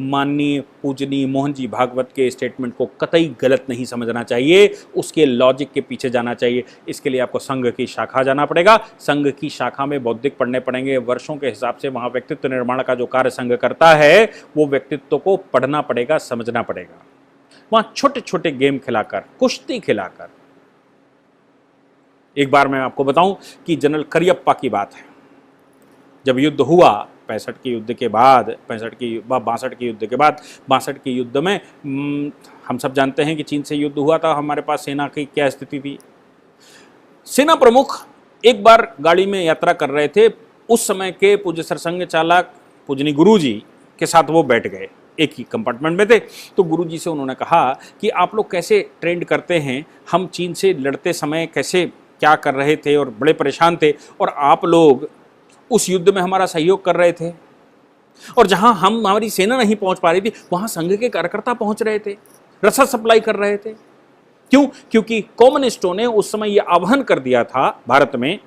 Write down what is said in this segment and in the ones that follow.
माननीय पूजनीय मोहन जी भागवत के स्टेटमेंट को कतई गलत नहीं समझना चाहिए, उसके लॉजिक के पीछे जाना चाहिए। इसके लिए आपको संघ की शाखा जाना पड़ेगा, संघ की शाखा में बौद्धिक पढ़ने पड़ेंगे, वर्षों के हिसाब से वहाँ व्यक्तित्व निर्माण का जो कार्य संघ करता है वो व्यक्तित्व को पढ़ना पड़ेगा, समझना पड़ेगा। वहाँ छोटे छोटे गेम खिलाकर, कुश्ती खिलाकर, एक बार मैं आपको बताऊं कि जनरल करियप्पा की बात है, जब युद्ध हुआ 65 के युद्ध के बाद, 62 के युद्ध के बाद, 62 के युद्ध में हम सब जानते हैं कि चीन से युद्ध हुआ था। हमारे पास सेना की क्या स्थिति थी। सेना प्रमुख एक बार गाड़ी में यात्रा कर रहे थे, उस समय के पूज्य सरसंघ चालक पूजनी गुरुजी के साथ वो बैठ गए, एक ही कंपार्टमेंट में थे। तो गुरुजी से उन्होंने कहा कि आप लोग कैसे ट्रेंड करते हैं, हम चीन से लड़ते समय कैसे क्या कर रहे थे और बड़े परेशान थे, और आप लोग उस युद्ध में हमारा सहयोग कर रहे थे, और जहां हमारी सेना नहीं पहुंच पा रही थी वहां संघ के कार्यकर्ता पहुंच रहे थे, रसद सप्लाई कर रहे थे। क्यों? क्योंकि कम्युनिस्टों ने उस समय यह आह्वान कर दिया था भारत में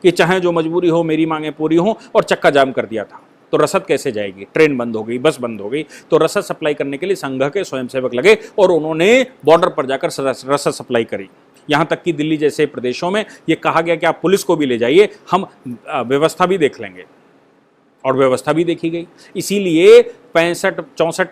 कि चाहे जो मजबूरी हो मेरी मांगे पूरी हो, और चक्का जाम कर दिया था। तो रसद कैसे जाएगी? ट्रेन बंद हो गई, बस बंद हो गई। तो रसद सप्लाई करने के लिए संघ के स्वयंसेवक लगे और उन्होंने बॉर्डर पर जाकर रसद सप्लाई करी। यहाँ तक कि दिल्ली जैसे प्रदेशों में यह कहा गया कि आप पुलिस को भी ले जाइए, हम व्यवस्था भी देख लेंगे, और व्यवस्था भी देखी गई। इसीलिए 65, 64,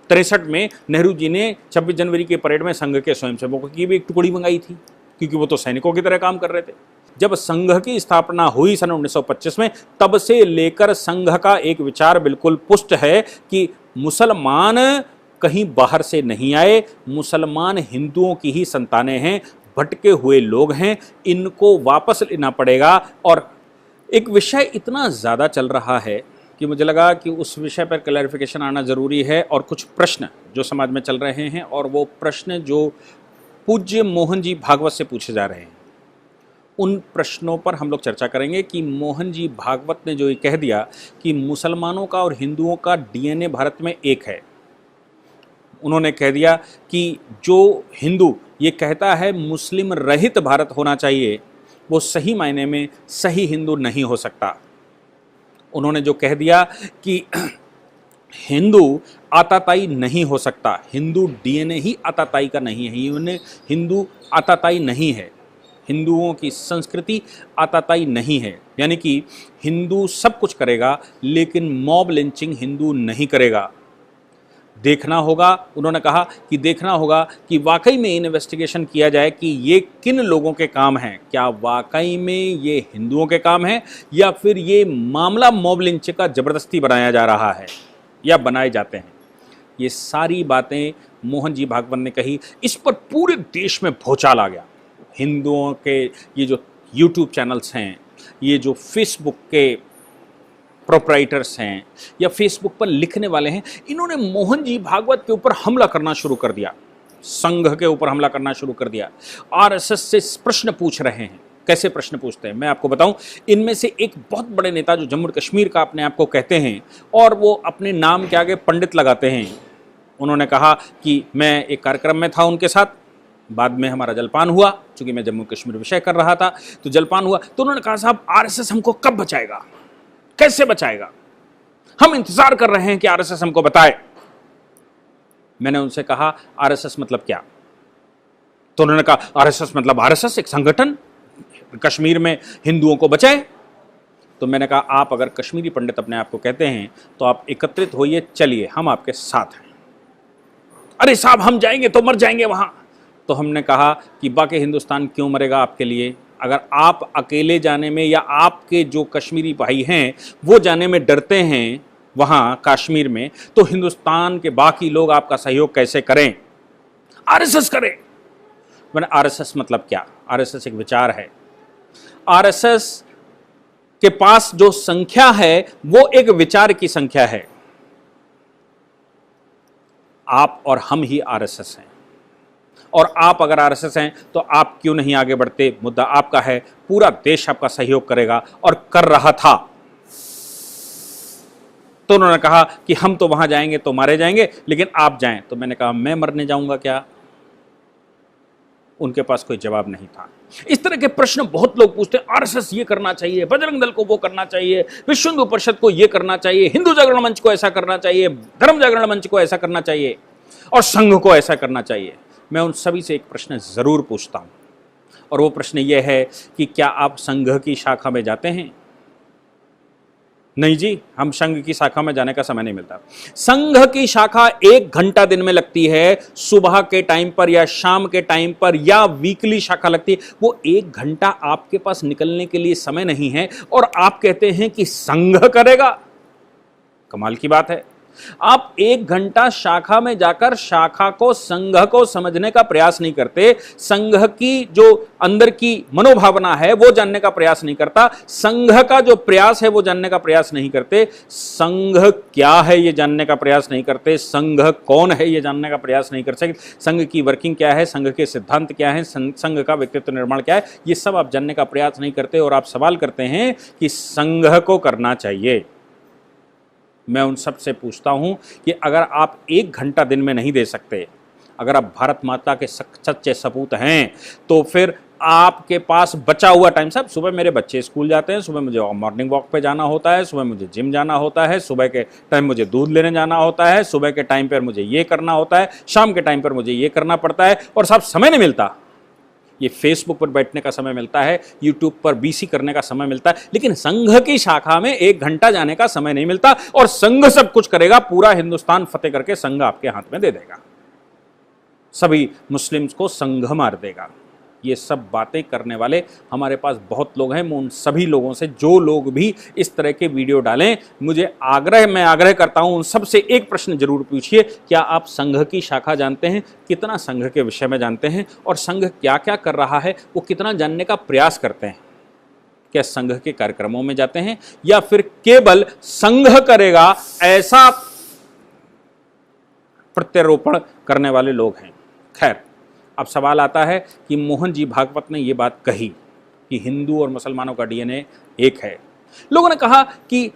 63 में नेहरू जी ने 26 जनवरी के परेड में संघ के स्वयंसेवकों की भी एक टुकड़ी मंगाई थी, क्योंकि वो तो सैनिकों की तरह काम कर रहे थे। जब संघ की स्थापना हुई सन 1925 में, तब से लेकर संघ का एक विचार बिल्कुल पुष्ट है कि मुसलमान कहीं बाहर से नहीं आए, मुसलमान हिंदुओं की ही संतानें हैं, भटके हुए लोग हैं, इनको वापस लेना पड़ेगा। और एक विषय इतना ज़्यादा चल रहा है कि मुझे लगा कि उस विषय पर क्लैरिफिकेशन आना ज़रूरी है, और कुछ प्रश्न जो समाज में चल रहे हैं, और वो प्रश्न जो पूज्य मोहन जी भागवत से पूछे जा रहे हैं, उन प्रश्नों पर हम लोग चर्चा करेंगे कि मोहन जी भागवत ने जो ये कह दिया कि मुसलमानों का और हिंदुओं का डीएनए भारत में एक है। उन्होंने कह दिया कि जो हिंदू ये कहता है मुस्लिम रहित भारत होना चाहिए, वो सही मायने में सही हिंदू नहीं हो सकता। उन्होंने जो कह दिया कि हिंदू आताताई नहीं हो सकता, हिंदू डीएनए ही आताताई का नहीं है, हिंदू आताताई नहीं है, हिंदुओं की संस्कृति आताताई नहीं है। यानी कि हिंदू सब कुछ करेगा लेकिन मॉब लिंचिंग हिंदू नहीं करेगा। देखना होगा, उन्होंने कहा कि देखना होगा कि वाकई में इन्वेस्टिगेशन किया जाए कि ये किन लोगों के काम हैं, क्या वाकई में ये हिंदुओं के काम हैं, या फिर ये मामला मॉब लिंचिंग का ज़बरदस्ती बनाया जा रहा है या बनाए जाते हैं। ये सारी बातें मोहन जी भागवत ने कही। इस पर पूरे देश में भूचाल आ गया। हिंदुओं के ये जो यूट्यूब चैनल्स हैं, ये जो फेसबुक के प्रोप्राइटर्स हैं या फेसबुक पर लिखने वाले हैं, इन्होंने मोहन जी भागवत के ऊपर हमला करना शुरू कर दिया, संघ के ऊपर हमला करना शुरू कर दिया। आरएसएस से प्रश्न पूछ रहे हैं। कैसे प्रश्न पूछते हैं मैं आपको बताऊं। इनमें से एक बहुत बड़े नेता जो जम्मू कश्मीर का अपने आप को कहते हैं और वो अपने नाम के आगे पंडित लगाते हैं, उन्होंने कहा कि मैं एक कार्यक्रम में था उनके साथ, बाद में हमारा जलपान हुआ, चूंकि मैं जम्मू कश्मीर विषय कर रहा था तो जलपान हुआ, तो उन्होंने कहा साहब आरएसएस हमको कब बचाएगा, कैसे बचाएगा, हम इंतजार कर रहे हैं कि आरएसएस हमको बताए। मैंने उनसे कहा आरएसएस मतलब क्या? तो उन्होंने कहा आरएसएस मतलब आरएसएस एक संगठन कश्मीर में हिंदुओं को बचाए। तो मैंने कहा आप अगर कश्मीरी पंडित अपने आप को कहते हैं तो आप एकत्रित होइए, चलिए हम आपके साथ हैं। अरे साहब हम जाएंगे तो मर जाएंगे वहां। तो हमने कहा कि बाकी हिंदुस्तान क्यों मरेगा आपके लिए? अगर आप अकेले जाने में या आपके जो कश्मीरी भाई हैं वो जाने में डरते हैं वहां कश्मीर में, तो हिंदुस्तान के बाकी लोग आपका सहयोग कैसे करें? आरएसएस करें। मैंने आरएसएस मतलब क्या? आरएसएस एक विचार है। आरएसएस के पास जो संख्या है वो एक विचार की संख्या है। आप और हम ही आरएसएस हैं, और आप अगर आरएसएस हैं तो आप क्यों नहीं आगे बढ़ते? मुद्दा आपका है, पूरा देश आपका सहयोग करेगा और कर रहा था। तो उन्होंने कहा कि हम तो वहां जाएंगे तो मारे जाएंगे, लेकिन आप जाएं। तो मैंने कहा मैं मरने जाऊंगा क्या? उनके पास कोई जवाब नहीं था। इस तरह के प्रश्न बहुत लोग पूछते हैं, आरएसएस ये करना चाहिए, बजरंग दल को वो करना चाहिए, विश्व हिंदू परिषद को ये करना चाहिए, हिंदू जागरण मंच को ऐसा करना चाहिए, धर्म जागरण मंच को ऐसा करना चाहिए और संघ को ऐसा करना चाहिए। मैं उन सभी से एक प्रश्न जरूर पूछता हूं, और वो प्रश्न ये है कि क्या आप संघ की शाखा में जाते हैं? नहीं जी, हम संघ की शाखा में जाने का समय नहीं मिलता। संघ की शाखा 1 घंटा दिन में लगती है, सुबह के टाइम पर या शाम के टाइम पर या वीकली शाखा लगती है। वो 1 घंटा आपके पास निकलने के लिए समय नहीं है और आप कहते हैं कि संघ करेगा। कमाल की बात है। आप 1 घंटा शाखा में जाकर शाखा को, संघ को समझने का प्रयास नहीं करते, संघ की जो अंदर की मनोभावना है वो जानने का प्रयास नहीं करता, संघ का जो प्रयास है वो जानने का प्रयास नहीं करते, संघ क्या है ये जानने का प्रयास नहीं करते, संघ कौन है ये जानने का प्रयास नहीं करते, संघ की वर्किंग क्या है, संघ के सिद्धांत क्या है, संघ का व्यक्तित्व निर्माण क्या है, ये सब आप जानने का प्रयास नहीं करते और आप सवाल करते हैं कि संघ को करना चाहिए। मैं उन सब से पूछता हूं कि अगर आप 1 घंटा दिन में नहीं दे सकते, अगर आप भारत माता के सच्चे सपूत हैं, तो फिर आपके पास बचा हुआ टाइम, साहब सुबह मेरे बच्चे स्कूल जाते हैं, सुबह मुझे मॉर्निंग वॉक पे जाना होता है, सुबह मुझे जिम जाना होता है, सुबह के टाइम मुझे दूध लेने जाना होता है, सुबह के टाइम पर मुझे ये करना होता है, शाम के टाइम पर मुझे ये करना पड़ता है, और साहब समय नहीं मिलता। ये फेसबुक पर बैठने का समय मिलता है, यूट्यूब पर बीसी करने का समय मिलता है, लेकिन संघ की शाखा में 1 घंटा जाने का समय नहीं मिलता। और संघ सब कुछ करेगा, पूरा हिंदुस्तान फतेह करके संघ आपके हाथ में दे देगा, सभी मुस्लिम्स को संघ मार देगा। ये सब बातें करने वाले हमारे पास बहुत लोग हैं। मैं उन सभी लोगों से, जो लोग भी इस तरह के वीडियो डालें, मैं आग्रह करता हूं, उन सबसे एक प्रश्न जरूर पूछिए, क्या आप संघ की शाखा जानते हैं? कितना संघ के विषय में जानते हैं? और संघ क्या क्या कर रहा है वो कितना जानने का प्रयास करते हैं? क्या संघ के कार्यक्रमों में जाते हैं या फिर केवल संघ करेगा ऐसा प्रत्यारोपण करने वाले लोग हैं? खैर, अब सवाल आता है कि मोहन जी भागवत ने यह बात कही कि हिंदू और मुसलमानों का डीएनए एक है। लोगों ने कहा कि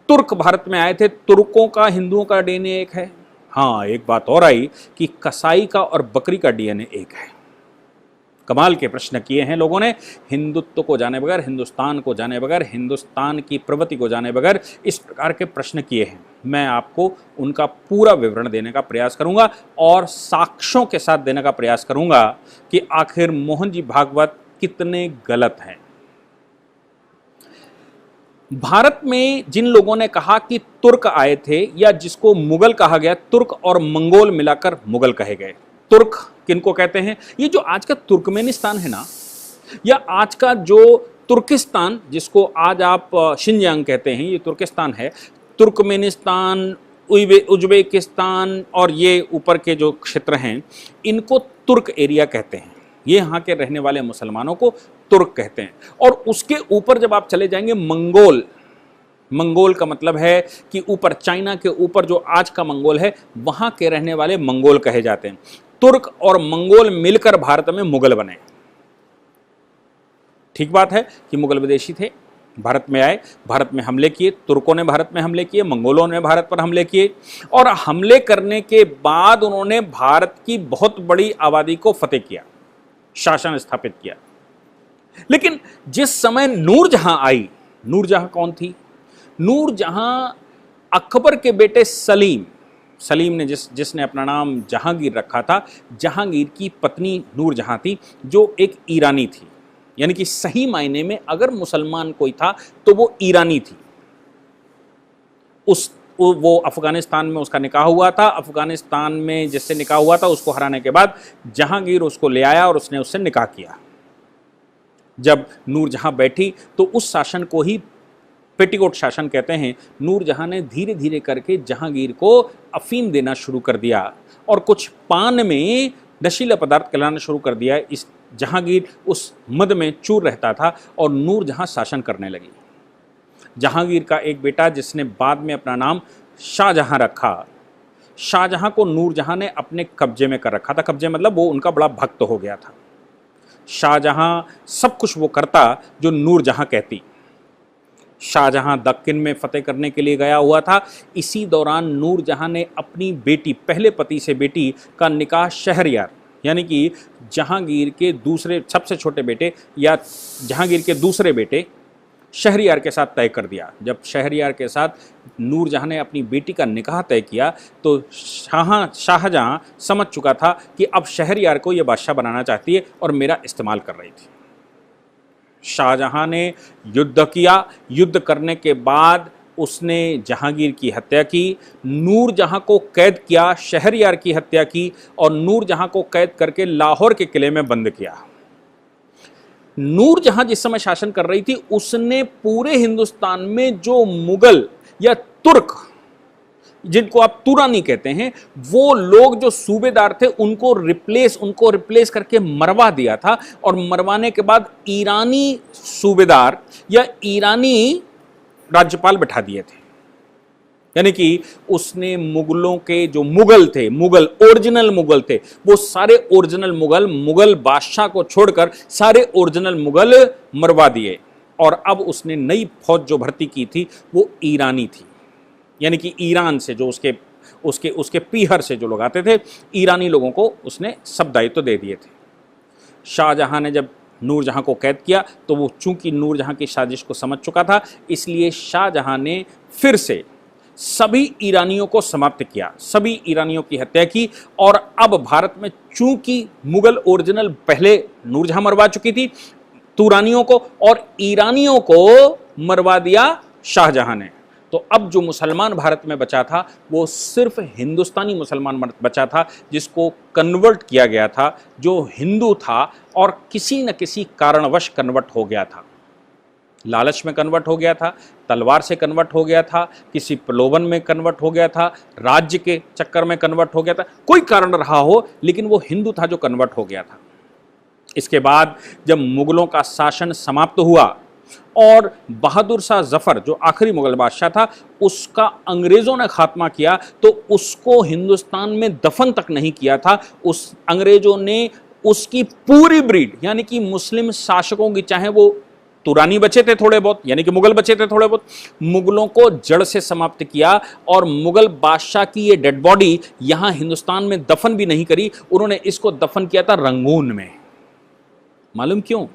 तुर्क भारत में आए थे, तुर्कों का हिंदुओं का डीएनए एक है। हाँ, एक बात और आई कि कसाई का और बकरी का डीएनए एक है। कमाल के प्रश्न किए हैं लोगों ने, हिंदुत्व को जाने बगैर, हिंदुस्तान को जाने बगैर, हिंदुस्तान की प्रवृत्ति को जाने बगैर इस प्रकार के प्रश्न किए हैं। मैं आपको उनका पूरा विवरण देने का प्रयास करूंगा और साक्ष्यों के साथ देने का प्रयास करूंगा कि आखिर मोहन जी भागवत कितने गलत हैं। भारत में जिन लोगों ने कहा कि तुर्क आए थे, या जिसको मुगल कहा गया, तुर्क और मंगोल मिलाकर मुगल कहे गए। तुर्क किनको कहते हैं? ये जो आज का तुर्कमेनिस्तान है ना, या आज का जो तुर्किस्तान, जिसको आज आप शिनजियांग कहते हैं, ये तुर्किस्तान है। तुर्कमेनिस्तान, उज्बेकिस्तान और ये ऊपर के जो क्षेत्र हैं, इनको तुर्क एरिया कहते हैं। ये यहाँ के रहने वाले मुसलमानों को तुर्क कहते हैं। और उसके ऊपर जब आप चले जाएंगे, मंगोल, मंगोल का मतलब है कि ऊपर, चाइना के ऊपर जो आज का मंगोल है, वहां के रहने वाले मंगोल कहे जाते हैं। तुर्क और मंगोल मिलकर भारत में मुगल बने। ठीक बात है कि मुगल विदेशी थे, भारत में आए, भारत में हमले किए, तुर्कों ने भारत में हमले किए, मंगोलों ने भारत पर हमले किए, और हमले करने के बाद उन्होंने भारत की बहुत बड़ी आबादी को फतेह किया, शासन स्थापित किया। लेकिन जिस समय नूरजहां आई, नूरजहां कौन थी? नूरजहां अकबर के बेटे सलीम ने जिसने अपना नाम जहांगीर रखा था, जहांगीर की पत्नी नूरजहां थी, जो एक ईरानी थी। यानी कि सही मायने में अगर मुसलमान कोई था तो वो ईरानी थी। वो अफगानिस्तान में उसका निकाह हुआ था। अफगानिस्तान में जिससे निकाह हुआ था, उसको हराने के बाद जहांगीर उसको ले आया और उसने उससे निकाह किया। जब नूरजहां बैठी तो उस शासन को ही पेटीकोट शासन कहते हैं। नूरजहां ने धीरे धीरे करके जहांगीर को अफीम देना शुरू कर दिया और कुछ पान में नशीला पदार्थ खिलाना शुरू कर दिया। इस जहांगीर उस मद में चूर रहता था और नूरजहां शासन करने लगी। जहांगीर का एक बेटा, जिसने बाद में अपना नाम शाहजहां रखा, शाहजहां को नूरजहां ने अपने कब्जे में कर रखा था। कब्जे मतलब वो उनका बड़ा भक्त हो गया था। शाहजहां सब कुछ वो करता जो नूरजहां कहती। शाहजहां दक्कन में फतेह करने के लिए गया हुआ था। इसी दौरान नूरजहां ने अपनी बेटी, पहले पति से बेटी का निकाह शहरयार यानी कि जहांगीर के दूसरे सबसे छोटे बेटे या जहांगीर के दूसरे बेटे शहरयार के साथ तय कर दिया। जब शहरयार के साथ नूरजहां ने अपनी बेटी का निकाह तय किया तो शाहजहां समझ चुका था कि अब शहरयार को यह बादशाह बनाना चाहती है और मेरा इस्तेमाल कर रही थी। शाहजहां ने युद्ध किया। युद्ध करने के बाद उसने जहांगीर की हत्या की, नूरजहां को कैद किया, शहरयार की हत्या की और नूरजहां को कैद करके लाहौर के किले में बंद किया। नूरजहां जिस समय शासन कर रही थी उसने पूरे हिंदुस्तान में जो मुगल या तुर्क, जिनको आप तुरानी कहते हैं, वो लोग जो सूबेदार थे उनको रिप्लेस करके मरवा दिया था और मरवाने के बाद ईरानी सूबेदार या ईरानी राज्यपाल बैठा दिए थे। यानी कि उसने मुगलों के जो मुगल ओरिजिनल मुगल थे, वो सारे ओरिजिनल मुगल बादशाह को छोड़कर सारे ओरिजिनल मुगल मरवा दिए और अब उसने नई फौज जो भर्ती की थी वो ईरानी थी। यानी कि ईरान से जो उसके पीहर से जो लोग आते थे, ईरानी लोगों को उसने सब दायित्व दे दिए थे। शाहजहां ने जब नूरजहां को कैद किया तो वो चूंकि नूरजहां की साजिश को समझ चुका था, इसलिए शाहजहां ने फिर से सभी ईरानियों को समाप्त किया, सभी ईरानियों की हत्या की और अब भारत में चूंकि मुगल ओरिजिनल पहले नूरजहां मरवा चुकी थी तुरानियों को और ईरानियों को मरवा दिया शाहजहां ने, तो अब जो मुसलमान भारत में बचा था वो सिर्फ हिंदुस्तानी मुसलमान बचा था जिसको कन्वर्ट किया गया था, जो हिंदू था और किसी न किसी कारणवश कन्वर्ट हो गया था। लालच में कन्वर्ट हो गया था, तलवार से कन्वर्ट हो गया था, किसी प्रलोभन में कन्वर्ट हो गया था, राज्य के चक्कर में कन्वर्ट हो गया था, कोई कारण रहा हो, लेकिन वो हिंदू था जो कन्वर्ट हो गया था। इसके बाद जब मुगलों का शासन समाप्त हुआ और बहादुर शाह जफर जो आखिरी मुगल बादशाह था उसका अंग्रेजों ने खात्मा किया, तो उसको हिंदुस्तान में दफन तक नहीं किया था। उस अंग्रेजों ने उसकी पूरी ब्रीड यानी कि मुस्लिम शासकों की, चाहे वो तुरानी बचे थे थोड़े बहुत यानी कि मुगल बचे थे थोड़े बहुत, मुगलों को जड़ से समाप्त किया और मुगल बादशाह की ये डेड बॉडी यहां हिंदुस्तान में दफन भी नहीं करी। उन्होंने इसको दफन किया था रंगून में। मालूम क्यों?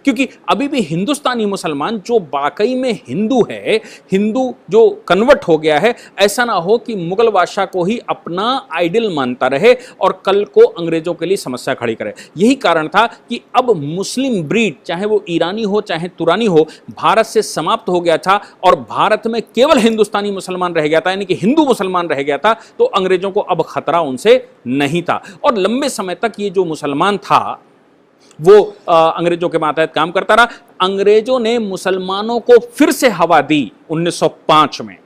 क्योंकि अभी भी हिंदुस्तानी मुसलमान जो वाकई में हिंदू है, हिंदू जो कन्वर्ट हो गया है, ऐसा ना हो कि मुगल बादशाह को ही अपना आइडल मानता रहे और कल को अंग्रेजों के लिए समस्या खड़ी करे। यही कारण था कि अब मुस्लिम ब्रीड, चाहे वो ईरानी हो चाहे तुरानी हो, भारत से समाप्त हो गया था और भारत में केवल हिंदुस्तानी मुसलमान रह गया था, यानी कि हिंदू मुसलमान रह गया था। तो अंग्रेजों को अब खतरा उनसे नहीं था और लंबे समय तक ये जो मुसलमान था वो अंग्रेजों के मातहत काम करता रहा। अंग्रेजों ने मुसलमानों को फिर से हवा दी 1905 में।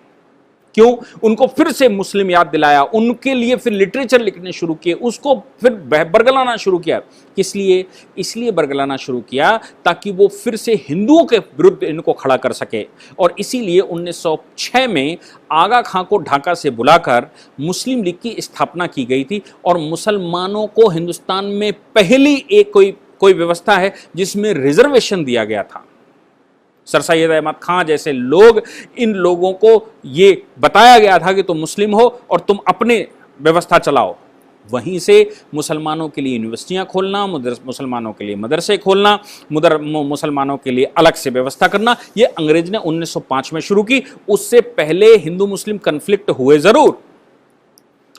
क्यों? उनको फिर से मुस्लिम याद दिलाया, उनके लिए फिर लिटरेचर लिखने शुरू किए, उसको फिर बरगलाना शुरू किया। किस लिए? इसलिए बरगलाना शुरू किया ताकि वो फिर से हिंदुओं के विरुद्ध इनको खड़ा कर सके। और इसीलिए 1906 में आगा खां को ढाका से बुलाकर मुस्लिम लीग की स्थापना की गई थी और मुसलमानों को हिंदुस्तान में पहली एक कोई व्यवस्था है जिसमें रिजर्वेशन दिया गया था। सर सैयद अहमद खां जैसे लोग, इन लोगों को ये बताया गया था कि तुम मुस्लिम हो और तुम अपने व्यवस्था चलाओ। वहीं से मुसलमानों के लिए यूनिवर्सिटियां खोलना, मुसलमानों के लिए मदरसे खोलना, मुसलमानों के लिए अलग से व्यवस्था करना, ये अंग्रेज ने 1905 में शुरू की। उससे पहले हिंदू मुस्लिम कन्फ्लिक्ट हुए जरूर,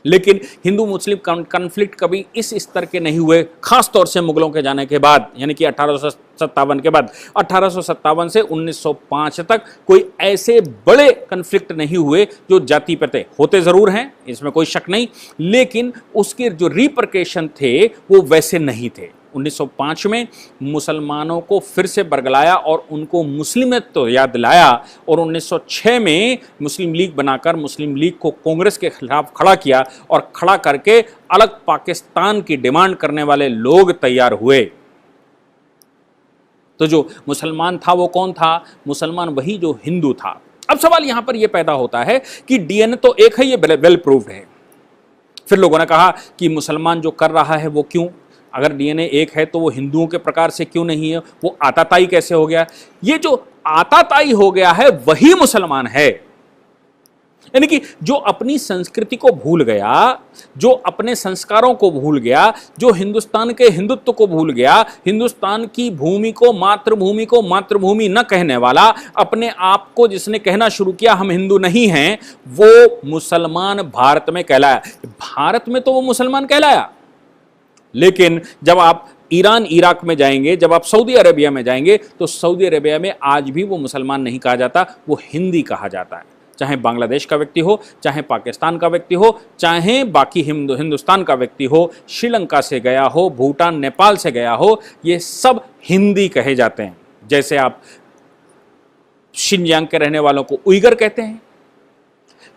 लेकिन हिंदू मुस्लिम कन्फ्लिक्ट कभी इस स्तर के नहीं हुए, खास तौर से मुगलों के जाने के बाद, यानी कि 1857 के बाद। 1857 से 1905 तक कोई ऐसे बड़े कन्फ्लिक्ट नहीं हुए जो जाति पे थे। होते जरूर हैं, इसमें कोई शक नहीं, लेकिन उसके जो रिपरकेशन थे वो वैसे नहीं थे। 1905 में मुसलमानों को फिर से बरगलाया और उनको मुस्लिमियत तो याद दिलाया और 1906 में मुस्लिम लीग बनाकर मुस्लिम लीग को कांग्रेस के खिलाफ खड़ा किया और खड़ा करके अलग पाकिस्तान की डिमांड करने वाले लोग तैयार हुए। तो जो मुसलमान था वो कौन था? मुसलमान वही जो हिंदू था। अब सवाल यहां पर यह पैदा होता है कि डीएनए तो एक है, ये वेल प्रूव्ड है। फिर लोगों ने कहा कि मुसलमान जो कर रहा है वो क्यों? अगर डीएनए एक है तो वो हिंदुओं के प्रकार से क्यों नहीं है? वो आताताई कैसे हो गया? ये जो आताताई हो गया है वही मुसलमान है। यानी कि जो अपनी संस्कृति को भूल गया, जो अपने संस्कारों को भूल गया, जो हिंदुस्तान के हिंदुत्व को भूल गया, हिंदुस्तान की भूमि को मातृभूमि न कहने वाला, अपने आप को जिसने कहना शुरू किया हम हिंदू नहीं हैं, वो मुसलमान भारत में कहलाया। भारत में तो वो मुसलमान कहलाया, लेकिन जब आप ईरान इराक में जाएंगे, जब आप सऊदी अरेबिया में जाएंगे, तो सऊदी अरेबिया में आज भी वो मुसलमान नहीं कहा जाता, वो हिंदी कहा जाता है। चाहे बांग्लादेश का व्यक्ति हो, चाहे पाकिस्तान का व्यक्ति हो, चाहे बाकी हिंदुस्तान का व्यक्ति हो, श्रीलंका से गया हो, भूटान नेपाल से गया हो, ये सब हिंदी कहे जाते हैं। जैसे आप शिनजांग के रहने वालों को उइगर कहते हैं,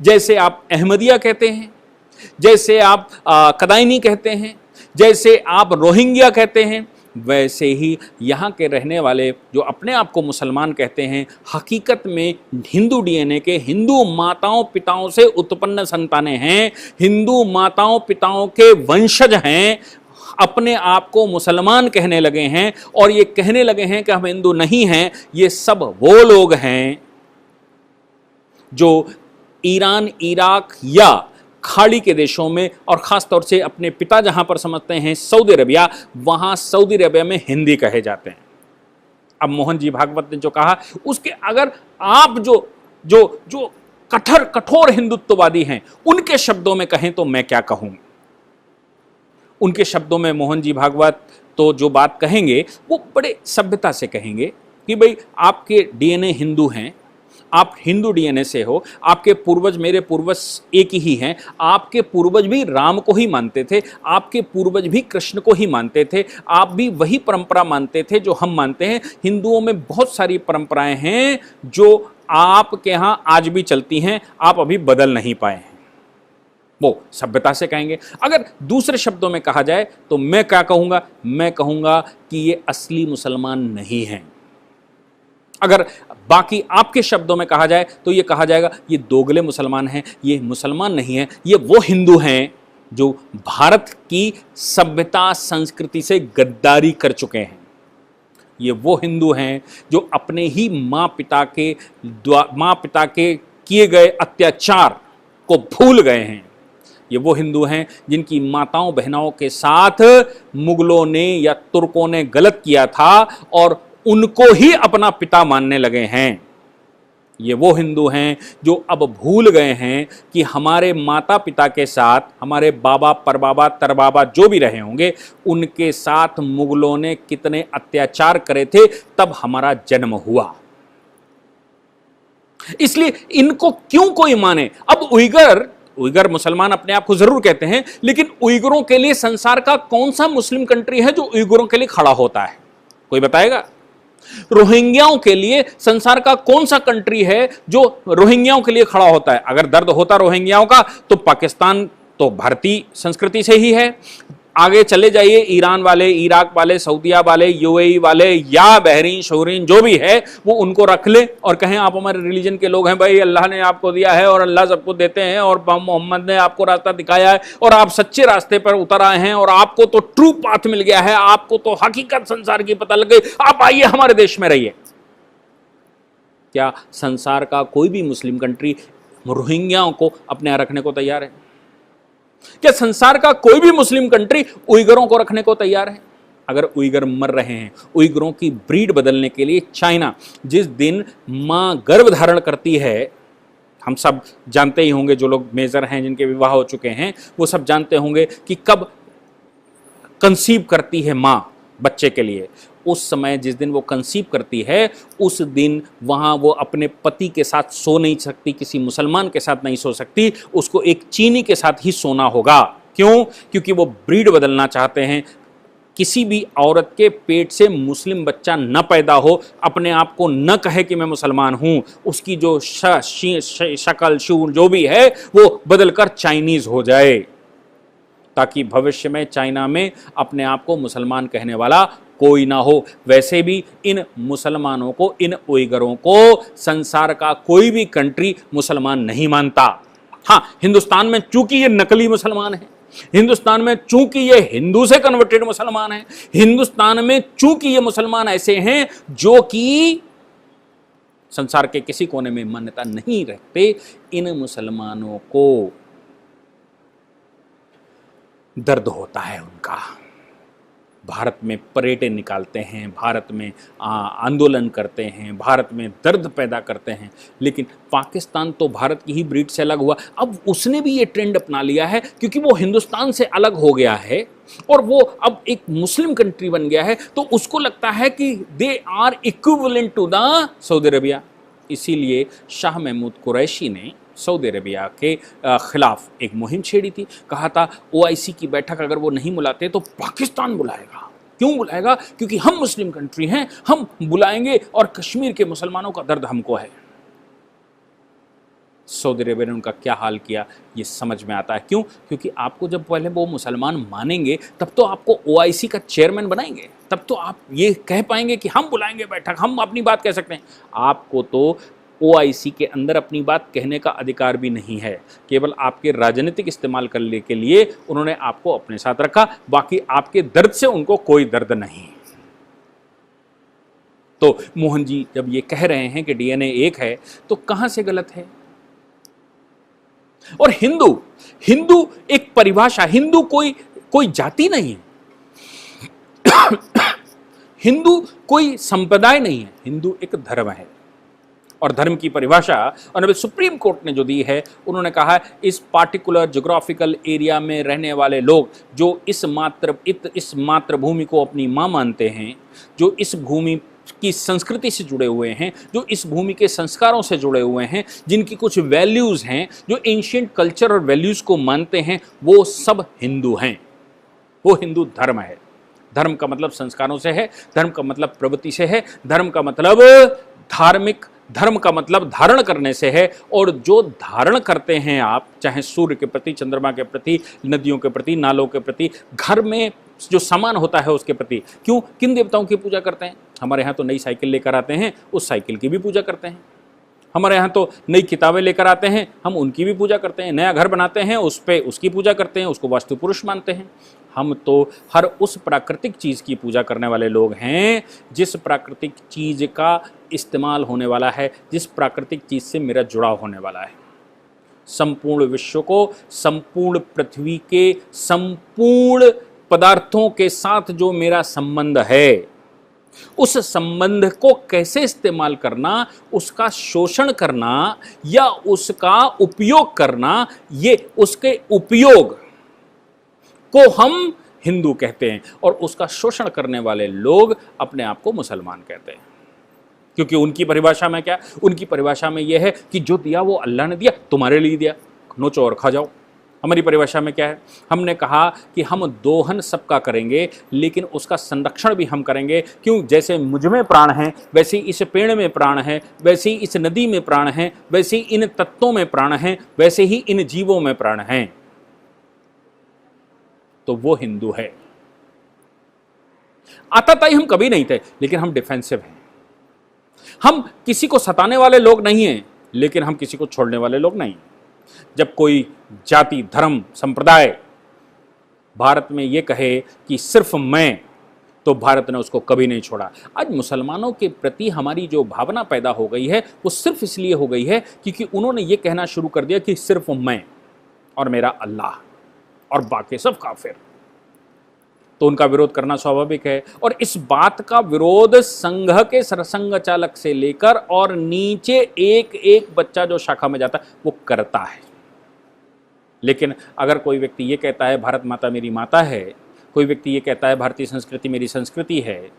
जैसे आप अहमदिया कहते हैं, जैसे आप कदाइनी कहते हैं, जैसे आप रोहिंग्या कहते हैं, वैसे ही यहाँ के रहने वाले जो अपने आप को मुसलमान कहते हैं, हकीकत में हिंदू डीएनए के, हिंदू माताओं पिताओं से उत्पन्न संतानें हैं, हिंदू माताओं पिताओं के वंशज हैं, अपने आप को मुसलमान कहने लगे हैं और ये कहने लगे हैं कि हम हिंदू नहीं हैं। ये सब वो लोग हैं जो ईरान इराक या खाड़ी के देशों में, और ख़ास तौर से अपने पिता जहां पर समझते हैं सऊदी अरेबिया, वहां सऊदी अरेबिया में हिंदी कहे जाते हैं। अब मोहन जी भागवत ने जो कहा, उसके अगर आप जो जो जो कठोर हिंदुत्ववादी हैं उनके शब्दों में कहें तो मैं क्या कहूं। उनके शब्दों में मोहन जी भागवत तो जो बात कहेंगे वो बड़े सभ्यता से कहेंगे कि भाई आपके डीएनए हिंदू हैं, आप हिंदू डीएनए से हो, आपके पूर्वज मेरे पूर्वज एक ही हैं, आपके पूर्वज भी राम को ही मानते थे, आपके पूर्वज भी कृष्ण को ही मानते थे, आप भी वही परंपरा मानते थे जो हम मानते हैं। हिंदुओं में बहुत सारी परंपराएं हैं जो आपके यहाँ आज भी चलती हैं, आप अभी बदल नहीं पाए हैं। वो सभ्यता से कहेंगे। अगर दूसरे शब्दों में कहा जाए तो मैं क्या कहूँगा, मैं कहूँगा कि ये असली मुसलमान नहीं हैं। अगर बाकी आपके शब्दों में कहा जाए तो ये कहा जाएगा ये दोगले मुसलमान हैं, ये मुसलमान नहीं हैं, ये वो हिंदू हैं जो भारत की सभ्यता संस्कृति से गद्दारी कर चुके हैं। ये वो हिंदू हैं जो अपने ही माँ पिता के किए गए अत्याचार को भूल गए हैं। ये वो हिंदू हैं जिनकी माताओं बहनों के साथ मुगलों ने या तुर्कों ने गलत किया था और उनको ही अपना पिता मानने लगे हैं। ये वो हिंदू हैं जो अब भूल गए हैं कि हमारे माता पिता के साथ, हमारे बाबा परबाबा तरबाबा जो भी रहे होंगे, उनके साथ मुगलों ने कितने अत्याचार करे थे, तब हमारा जन्म हुआ। इसलिए इनको क्यों कोई माने। अब उइगर मुसलमान अपने आप को जरूर कहते हैं, लेकिन उइगरों के लिए संसार का कौन सा मुस्लिम कंट्री है जो उइगरों के लिए खड़ा होता है, कोई बताएगा। रोहिंग्याओं के लिए संसार का कौन सा कंट्री है जो रोहिंग्याओं के लिए खड़ा होता है। अगर दर्द होता रोहिंग्याओं का तो पाकिस्तान तो भारतीय संस्कृति से ही है। आगे चले जाइए, ईरान वाले, इराक वाले, सऊदिया वाले, यूएई वाले या बहरीन शोरीन जो भी है, वो उनको रख ले और कहें आप हमारे रिलीजन के लोग हैं, भाई अल्लाह ने आपको दिया है और अल्लाह सबको देते हैं और मोहम्मद ने आपको रास्ता दिखाया है और आप सच्चे रास्ते पर उतर आए हैं और आपको तो ट्रू पाथ मिल गया है, आपको तो हकीकत संसार की पता लग गई, आप आइए हमारे देश में रहिए। क्या संसार का कोई भी मुस्लिम कंट्री रोहिंग्याओं को अपने यहां रखने को तैयार है? क्या संसार का कोई भी मुस्लिम कंट्री उइगरों को रखने को तैयार है? अगर उइगर मर रहे हैं, उइगरों की ब्रीड बदलने के लिए चाइना, जिस दिन मां गर्भ धारण करती है, हम सब जानते ही होंगे, जो लोग मेजर हैं जिनके विवाह हो चुके हैं वो सब जानते होंगे कि कब कंसीव करती है मां बच्चे के लिए। उस समय जिस दिन वो कंसीव करती है, उस दिन वहाँ वो अपने पति के साथ सो नहीं सकती, किसी मुसलमान के साथ नहीं सो सकती, उसको एक चीनी के साथ ही सोना होगा। क्यों? क्योंकि वो ब्रीड बदलना चाहते हैं। किसी भी औरत के पेट से मुस्लिम बच्चा न पैदा हो, अपने आप को न कहे कि मैं मुसलमान हूँ, उसकी जो शक्ल शूर जो भी है वो बदलकर चाइनीज़ हो जाए, ताकि भविष्य में चाइना में अपने आप को मुसलमान कहने वाला कोई ना हो। वैसे भी इन मुसलमानों को, इन उइगरों को संसार का कोई भी कंट्री मुसलमान नहीं मानता। हाँ, हिंदुस्तान में चूंकि ये नकली मुसलमान है, हिंदुस्तान में चूंकि ये हिंदू से कन्वर्टेड मुसलमान है, हिंदुस्तान में चूंकि ये मुसलमान ऐसे हैं जो कि संसार के किसी कोने में मान्यता नहीं रखते, इन मुसलमानों को दर्द होता है उनका। भारत में परेडें निकालते हैं, भारत में आंदोलन करते हैं, भारत में दर्द पैदा करते हैं, लेकिन पाकिस्तान तो भारत की ही ब्रीड से अलग हुआ। अब उसने भी ये ट्रेंड अपना लिया है क्योंकि वो हिंदुस्तान से अलग हो गया है और वो अब एक मुस्लिम कंट्री बन गया है, तो उसको लगता है कि they are equivalent to the Saudi Arabia. इसीलिए शाह महमूद कुरैशी ने सऊदी अरेबिया के खिलाफ एक मुहिम छेड़ी थी। कहा था ओआईसी की बैठक अगर वो नहीं बुलाते तो पाकिस्तान बुलाएगा। क्यों बुलाएगा? क्योंकि हम मुस्लिम कंट्री हैं, हम बुलाएंगे और कश्मीर के मुसलमानों का दर्द हमको है। सऊदी अरेबिया ने उनका क्या हाल किया ये समझ में आता है। क्यों? क्योंकि आपको जब पहले वो मुसलमान मानेंगे तब तो आपको ओआईसी का चेयरमैन बनाएंगे, तब तो आप ये कह पाएंगे कि हम बुलाएंगे बैठक, हम अपनी बात कह सकते हैं। आपको तो ओआईसी के अंदर अपनी बात कहने का अधिकार भी नहीं है। केवल आपके राजनीतिक इस्तेमाल करने के लिए उन्होंने आपको अपने साथ रखा, बाकी आपके दर्द से उनको कोई दर्द नहीं। तो मोहन जी जब ये कह रहे हैं कि डीएनए एक है तो कहां से गलत है? और हिंदू एक परिभाषा, हिंदू कोई जाति नहीं है, हिंदू कोई संप्रदाय नहीं है, हिंदू एक धर्म है। और धर्म की परिभाषा ऑनरेबल सुप्रीम कोर्ट ने जो दी है, उन्होंने कहा है इस पार्टिकुलर ज्योग्राफिकल एरिया में रहने वाले लोग जो इस मातृभूमि को अपनी मां मानते हैं, जो इस भूमि की संस्कृति से जुड़े हुए हैं, जो इस भूमि के संस्कारों से जुड़े हुए हैं, जिनकी कुछ वैल्यूज हैं, जो एंशिएंट कल्चर और वैल्यूज को मानते हैं, वो सब हिंदू हैं। वो हिंदू धर्म है। धर्म का मतलब संस्कारों से है, धर्म का मतलब प्रवृत्ति से है, धर्म का मतलब धार्मिक, धर्म का मतलब धारण करने से है। और जो धारण करते हैं आप, चाहे सूर्य के प्रति, चंद्रमा के प्रति, नदियों के प्रति, नालों के प्रति, घर में जो सामान होता है उसके प्रति। क्यों? किन देवताओं की पूजा करते हैं? हमारे यहाँ तो नई साइकिल लेकर आते हैं, उस साइकिल की भी पूजा करते हैं। हमारे यहाँ तो नई किताबें लेकर आते हैं, हम उनकी भी पूजा करते हैं। नया घर बनाते हैं, उस पे उसकी पूजा करते हैं, उसको वास्तु पुरुष मानते हैं। हम तो हर उस प्राकृतिक चीज़ की पूजा करने वाले लोग हैं जिस प्राकृतिक चीज़ का इस्तेमाल होने वाला है, जिस प्राकृतिक चीज़ से मेरा जुड़ाव होने वाला है। संपूर्ण विश्व को, संपूर्ण पृथ्वी के संपूर्ण पदार्थों के साथ जो मेरा संबंध है, उस संबंध को कैसे इस्तेमाल करना, उसका शोषण करना या उसका उपयोग करना, ये उसके उपयोग को हम हिंदू कहते हैं। और उसका शोषण करने वाले लोग अपने आप को मुसलमान कहते हैं। क्योंकि उनकी परिभाषा में क्या? उनकी परिभाषा में यह है कि जो दिया वो अल्लाह ने दिया, तुम्हारे लिए दिया, नोचो और खा जाओ। हमारी परिभाषा में क्या है? हमने कहा कि हम दोहन सबका करेंगे, लेकिन उसका संरक्षण भी हम करेंगे। क्यों? जैसे मुझ में प्राण है, वैसे इस पेड़ में प्राण है, वैसे ही इस नदी में प्राण है, वैसे ही इन तत्वों में प्राण है, वैसे ही इन जीवों में प्राण है। तो वो हिंदू है। आताताई हम कभी नहीं थे, लेकिन हम डिफेंसिव हैं। हम किसी को सताने वाले लोग नहीं हैं, लेकिन हम किसी को छोड़ने वाले लोग नहीं। जब कोई जाति, धर्म, संप्रदाय भारत में ये कहे कि सिर्फ मैं, तो भारत ने उसको कभी नहीं छोड़ा। आज मुसलमानों के प्रति हमारी जो भावना पैदा हो गई है वो सिर्फ इसलिए हो गई है क्योंकि उन्होंने ये कहना शुरू कर दिया कि सिर्फ मैं और मेरा अल्लाह और बाकी सब काफिर। तो उनका विरोध करना स्वाभाविक है। और इस बात का विरोध संघ के सरसंघ चालक से लेकर और नीचे एक एक बच्चा जो शाखा में जाता है वो करता है। लेकिन अगर कोई व्यक्ति ये कहता है भारत माता मेरी माता है, कोई व्यक्ति ये कहता है भारतीय संस्कृति मेरी संस्कृति है,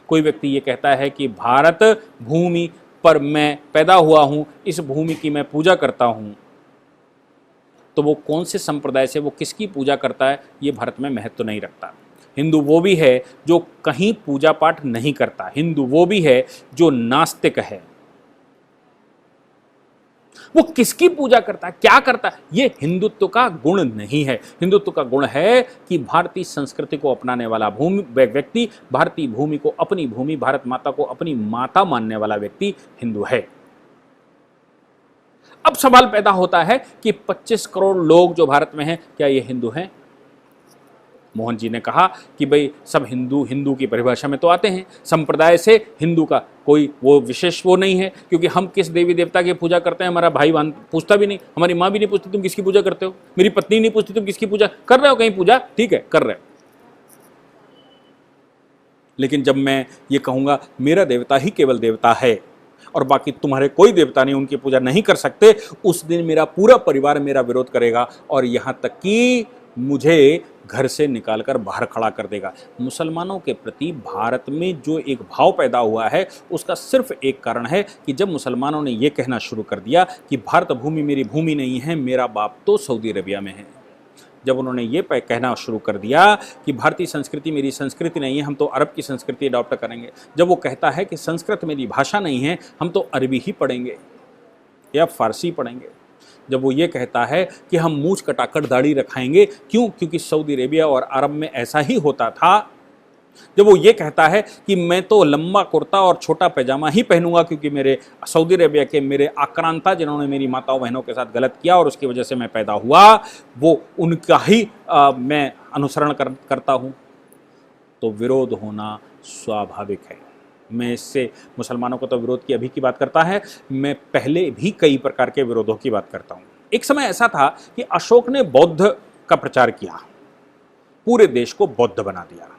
कोई व्यक्ति ये कहता है कि भारत भूमि पर मैं पैदा हुआ हूँ, इस भूमि की मैं पूजा करता हूँ, तो वो कौन से संप्रदाय से, वो किसकी पूजा करता है, ये भारत में महत्व नहीं रखता। हिंदू वो भी है जो कहीं पूजा पाठ नहीं करता, हिंदू वो भी है जो नास्तिक है। वो किसकी पूजा करता है, क्या करता है, ये हिंदुत्व का गुण नहीं है। हिंदुत्व का गुण है कि भारतीय संस्कृति को अपनाने वाला व्यक्ति, भारतीय भूमि को अपनी भूमि, भारत माता को अपनी माता मानने वाला व्यक्ति हिंदू है। अब सवाल पैदा होता है कि 25 करोड़ लोग जो भारत में हैं, क्या ये हिंदू हैं? मोहन जी ने कहा कि भाई सब हिंदू की परिभाषा में तो आते हैं, संप्रदाय से हिंदू का कोई वो विशेष वो नहीं है, क्योंकि हम किस देवी देवता की पूजा करते हैं हमारा भाई बहन पूछता भी नहीं, हमारी माँ भी नहीं पूछती तुम किसकी पूजा करते हो, मेरी पत्नी नहीं पूछती तुम किसकी पूजा कर रहे हो, कहीं पूजा ठीक है कर रहे हो। लेकिन जब मैं ये कहूँगा मेरा देवता ही केवल देवता है और बाकी तुम्हारे कोई देवता नहीं, उनकी पूजा नहीं कर सकते, उस दिन मेरा पूरा परिवार मेरा विरोध करेगा और यहाँ तक कि मुझे घर से निकालकर बाहर खड़ा कर देगा। मुसलमानों के प्रति भारत में जो एक भाव पैदा हुआ है उसका सिर्फ एक कारण है कि जब मुसलमानों ने ये कहना शुरू कर दिया कि भारत भूमि मेरी भूमि नहीं है, मेरा बाप तो सऊदी अरबिया में है। जब उन्होंने ये कहना शुरू कर दिया कि भारतीय संस्कृति मेरी संस्कृति नहीं है, हम तो अरब की संस्कृति अडॉप्ट करेंगे, जब वो कहता है कि संस्कृत मेरी भाषा नहीं है, हम तो अरबी ही पढ़ेंगे या फारसी पढ़ेंगे, जब वो ये कहता है कि हम मूंछ कटाकर दाढ़ी रखाएंगे, क्यों? क्योंकि सऊदी अरेबिया और अरब में ऐसा ही होता था। जब वो ये कहता है कि मैं तो लंबा कुर्ता और छोटा पैजामा ही पहनूंगा क्योंकि मेरे सऊदी अरेबिया के मेरे आक्रांता जिन्होंने मेरी माताओं बहनों के साथ गलत किया और उसकी वजह से मैं पैदा हुआ, वो उनका ही मैं अनुसरण करता हूँ, तो विरोध होना स्वाभाविक है। मैं इससे मुसलमानों को तो विरोध की अभी की बात करता है, मैं पहले भी कई प्रकार के विरोधों की बात करता हूँ। एक समय ऐसा था कि अशोक ने बौद्ध का प्रचार किया, पूरे देश को बौद्ध बना दिया,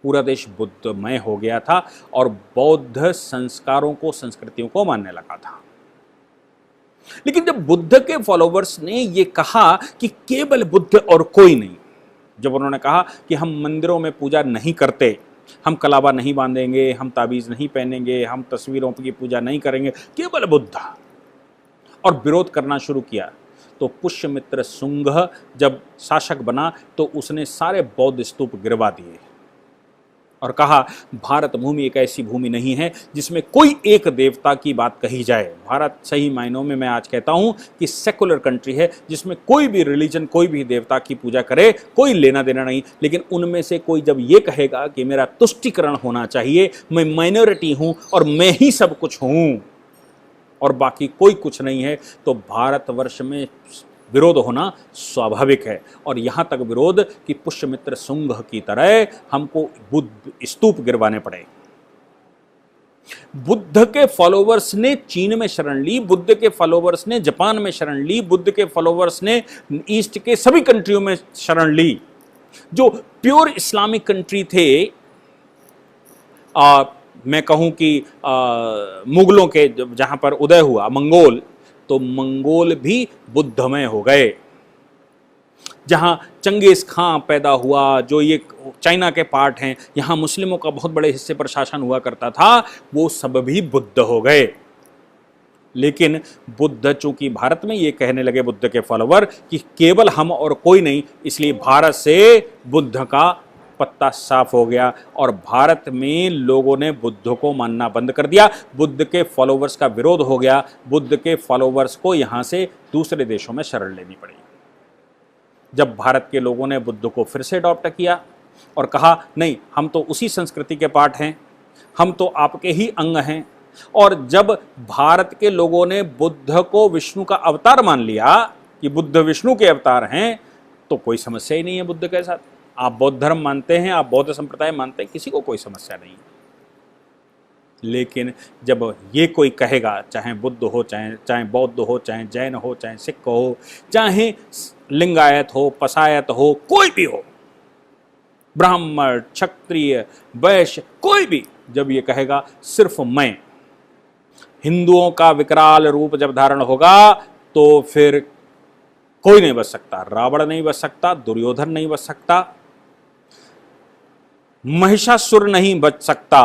पूरा देश बुद्धमय हो गया था और बौद्ध संस्कारों को संस्कृतियों को मानने लगा था। लेकिन जब बुद्ध के फॉलोवर्स ने ये कहा कि केवल बुद्ध और कोई नहीं, जब उन्होंने कहा कि हम मंदिरों में पूजा नहीं करते, हम कलावा नहीं बांधेंगे, हम ताबीज नहीं पहनेंगे, हम तस्वीरों की पूजा नहीं करेंगे, केवल बुद्ध, और विरोध करना शुरू किया, तो पुष्यमित्र शुंग जब शासक बना तो उसने सारे बौद्ध स्तूप गिरवा दिए और कहा भारत भूमि एक ऐसी भूमि नहीं है जिसमें कोई एक देवता की बात कही जाए। भारत सही मायनों में मैं आज कहता हूं कि सेकुलर कंट्री है जिसमें कोई भी रिलीजन कोई भी देवता की पूजा करे, कोई लेना देना नहीं। लेकिन उनमें से कोई जब ये कहेगा कि मेरा तुष्टिकरण होना चाहिए, मैं माइनॉरिटी हूं और मैं ही सब कुछ हूं और बाकी कोई कुछ नहीं है, तो भारतवर्ष में विरोध होना स्वाभाविक है। और यहाँ तक विरोध कि पुष्यमित्र शुंग की तरह हमको बुद्ध स्तूप गिरवाने पड़े। बुद्ध के फॉलोवर्स ने चीन में शरण ली, बुद्ध के फॉलोवर्स ने जापान में शरण ली, बुद्ध के फॉलोवर्स ने ईस्ट के सभी कंट्रियों में शरण ली। जो प्योर इस्लामिक कंट्री थे, मैं कहूं कि मुगलों के जहां पर उदय हुआ मंगोल, तो मंगोल भी बुद्धमय हो गए। जहां चंगेज खां पैदा हुआ, जो ये चाइना के पार्ट हैं, यहां मुस्लिमों का बहुत बड़े हिस्से पर शासन हुआ करता था, वो सब भी बुद्ध हो गए। लेकिन बुद्ध चूंकि भारत में ये कहने लगे, बुद्ध के फॉलोवर, कि केवल हम और कोई नहीं, इसलिए भारत से बुद्ध का पत्ता साफ हो गया और भारत में लोगों ने बुद्ध को मानना बंद कर दिया। बुद्ध के फॉलोवर्स का विरोध हो गया, बुद्ध के फॉलोवर्स को यहां से दूसरे देशों में शरण लेनी पड़ी। जब भारत के लोगों ने बुद्ध को फिर से अडॉप्ट किया और कहा नहीं, हम तो उसी संस्कृति के पार्ट हैं, हम तो आपके ही अंग हैं, और जब भारत के लोगों ने बुद्ध को विष्णु का अवतार मान लिया कि बुद्ध विष्णु के अवतार हैं, तो कोई समस्या ही नहीं है बुद्ध के साथ। आप बौद्ध धर्म मानते हैं, आप बौद्ध संप्रदाय मानते हैं, किसी को कोई समस्या नहीं। लेकिन जब ये कोई कहेगा, चाहे बुद्ध हो, चाहे बौद्ध हो, चाहे जैन हो, चाहे सिख हो, चाहे लिंगायत हो, पसायत हो, कोई भी हो, ब्राह्मण, क्षत्रिय, वैश्य, कोई भी जब ये कहेगा सिर्फ मैं, हिंदुओं का विकराल रूप जब धारण होगा, तो फिर कोई नहीं बच सकता। रावण नहीं बच सकता, दुर्योधन नहीं बच सकता, महिषासुर नहीं बच सकता,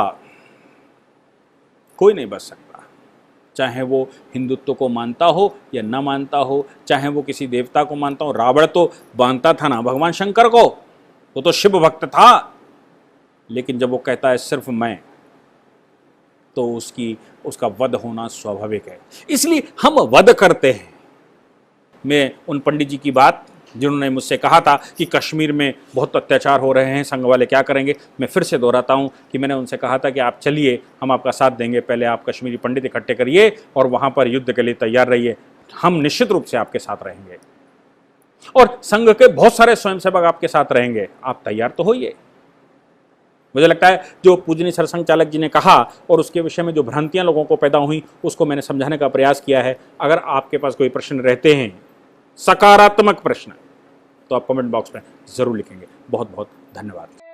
कोई नहीं बच सकता। चाहे वो हिंदुत्व को मानता हो या न मानता हो, चाहे वो किसी देवता को मानता हो। रावण तो मानता था ना भगवान शंकर को, वो तो शिव भक्त था। लेकिन जब वो कहता है सिर्फ मैं, तो उसका वध होना स्वाभाविक है। इसलिए हम वध करते हैं। मैं उन पंडित जी की बात जिन्होंने मुझसे कहा था कि कश्मीर में बहुत अत्याचार हो रहे हैं, संघ वाले क्या करेंगे, मैं फिर से दोहराता हूं कि मैंने उनसे कहा था कि आप चलिए, हम आपका साथ देंगे, पहले आप कश्मीरी पंडित इकट्ठे करिए और वहां पर युद्ध के लिए तैयार रहिए, हम निश्चित रूप से आपके साथ रहेंगे। और संघ के बहुत सारे स्वयंसेवक आपके साथ रहेंगे, आप तैयार तो होइए। मुझे लगता है जो पूजनीय सरसंघ चालक जी ने कहा और उसके विषय में जो भ्रांतियां लोगों को पैदा हुई उसको मैंने समझाने का प्रयास किया है। अगर आपके पास कोई प्रश्न रहते हैं, सकारात्मक प्रश्न, तो आप कमेंट बॉक्स में जरूर लिखेंगे। बहुत बहुत धन्यवाद।